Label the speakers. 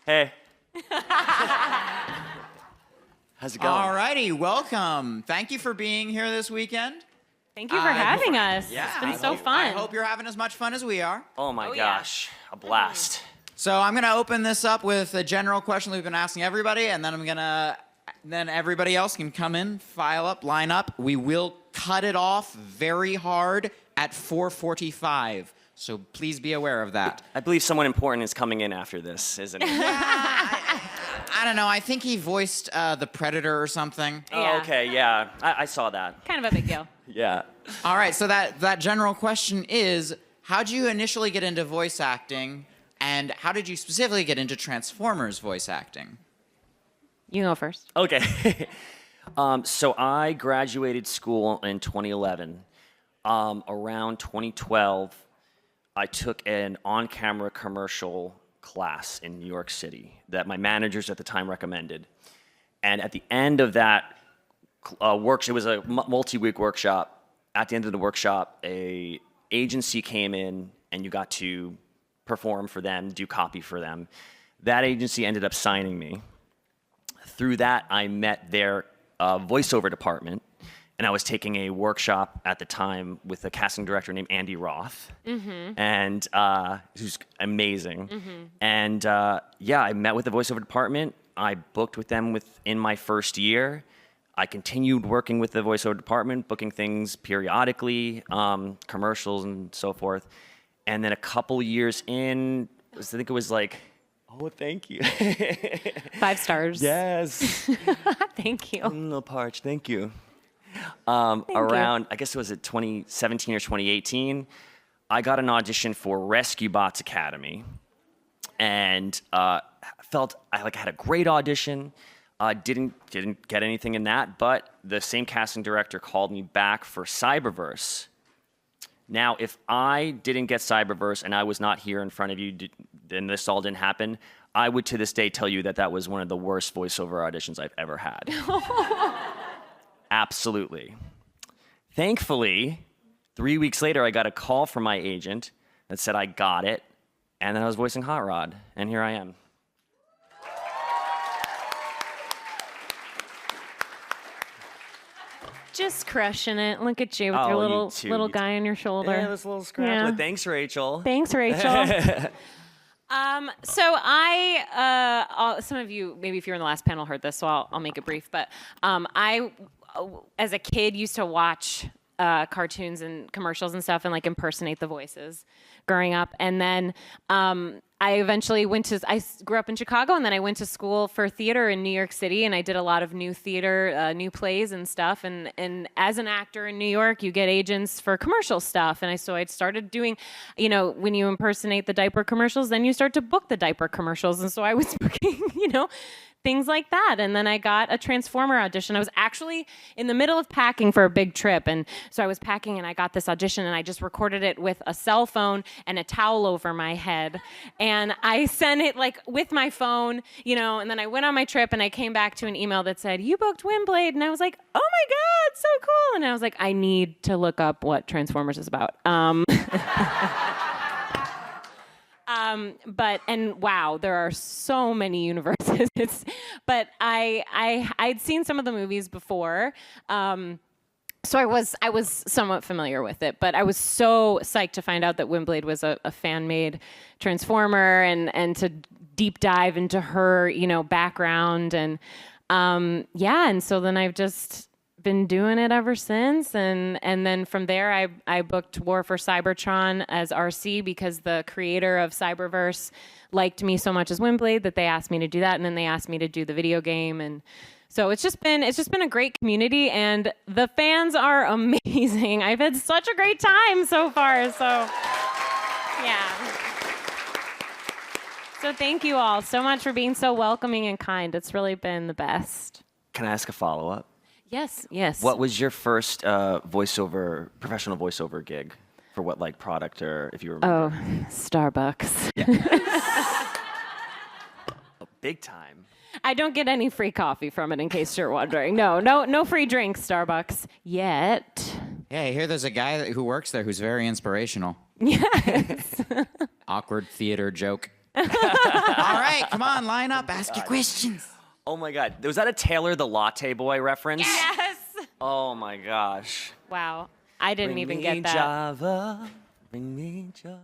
Speaker 1: Hey. How's it going?
Speaker 2: All righty, welcome. Thank you for being here this weekend.
Speaker 3: Thank you for having us.
Speaker 2: Yeah,
Speaker 3: It's been so fun.
Speaker 2: I hope you're having as much fun as we are.
Speaker 1: Oh my
Speaker 3: yeah.
Speaker 1: gosh, a blast.
Speaker 2: So I'm gonna open this up with a general question that we've been asking everybody, and then everybody else can come in, file up, line up. We will cut it off very hard at 4:45. So please be aware of that.
Speaker 1: I believe someone important is coming in after this, isn't it?
Speaker 2: I don't know. I think he voiced the Predator or something.
Speaker 3: Yeah.
Speaker 1: Oh, okay, yeah. I saw that.
Speaker 3: Kind of a big deal.
Speaker 1: Yeah.
Speaker 2: All right. So that general question is: how'd you initially get into voice acting, and how did you specifically get into Transformers voice acting?
Speaker 3: You go first.
Speaker 1: Okay. So I graduated school in 2011. Around 2012, I took an on-camera commercial class in New York City that my managers at the time recommended. And at the end of that workshop, it was a multi-week workshop. At the end of the workshop, a agency came in and you got to perform for them, do copy for them. That agency ended up signing me. Through that, I met their voiceover department, and I was taking a workshop at the time with a casting director named Andy Roth, and who's amazing. And yeah, I met with the voiceover department. I booked with them within my first year. I continued working with the voiceover department, booking things periodically, commercials and so forth. And then a couple years in, I think it was like, oh, thank you.
Speaker 3: 5 stars.
Speaker 1: Yes.
Speaker 3: Thank you.
Speaker 1: No parch, thank you. Around, I guess it was 2017 or 2018, I got an audition for Rescue Bots Academy, and felt I had a great audition. Didn't get anything in that, but the same casting director called me back for Cyberverse. Now, if I didn't get Cyberverse and I was not here in front of you, and this all didn't happen, I would to this day tell you that was one of the worst voiceover auditions I've ever had. Absolutely. Thankfully, 3 weeks later, I got a call from my agent that said I got it, and then I was voicing Hot Rod, and here I am.
Speaker 3: Just crushing it. Look at you with your little guy on your shoulder.
Speaker 1: Yeah, this little scraplet.
Speaker 3: Yeah.
Speaker 1: Thanks, Rachel.
Speaker 3: Thanks, Rachel. So some of you, maybe if you were in the last panel, heard this, so I'll make it brief. But I, as a kid, used to watch cartoons and commercials and stuff and like impersonate the voices growing up. And then I eventually I grew up in Chicago, and then I went to school for theater in New York City, and I did a lot of new theater, new plays and stuff. And as an actor in New York, you get agents for commercial stuff. And so I started doing, when you impersonate the diaper commercials, then you start to book the diaper commercials. And so I was booking, things like that. And then I got a Transformer audition. I was actually in the middle of packing for a big trip. And so I was packing and I got this audition, and I just recorded it with a cell phone and a towel over my head. And I sent it with my phone, and then I went on my trip and I came back to an email that said, "You booked Windblade." And I was like, "Oh my God, so cool." And I was like, I need to look up what Transformers is about. And wow, there are so many universes. But I'd seen some of the movies before. So I was somewhat familiar with it, but I was so psyched to find out that Windblade was a fan-made Transformer, and to deep dive into her, background, and and so then I've just been doing it ever since, and then from there I booked War for Cybertron as RC because the creator of Cyberverse liked me so much as Windblade that they asked me to do that, and then they asked me to do the video game, and so it's just been a great community, and the fans are amazing. I've had such a great time so far. So yeah. So thank you all so much for being so welcoming and kind. It's really been the best.
Speaker 1: Can I ask a follow-up?
Speaker 3: Yes.
Speaker 1: What was your first professional voiceover gig? For what product, or if you remember?
Speaker 3: Oh, Starbucks.
Speaker 1: Yeah. Oh, big time.
Speaker 3: I don't get any free coffee from it, in case you're wondering. No free drinks, Starbucks, yet.
Speaker 2: Yeah, I hear there's a guy who works there who's very inspirational.
Speaker 3: Yes.
Speaker 2: Awkward theater joke. All right, come on, line up, ask your questions.
Speaker 1: Oh my God, was that a Taylor the Latte Boy reference?
Speaker 3: Yes.
Speaker 1: Oh my gosh.
Speaker 3: Wow. I didn't
Speaker 1: Bring
Speaker 3: even
Speaker 1: me
Speaker 3: get that.
Speaker 1: Java. Bring me Java.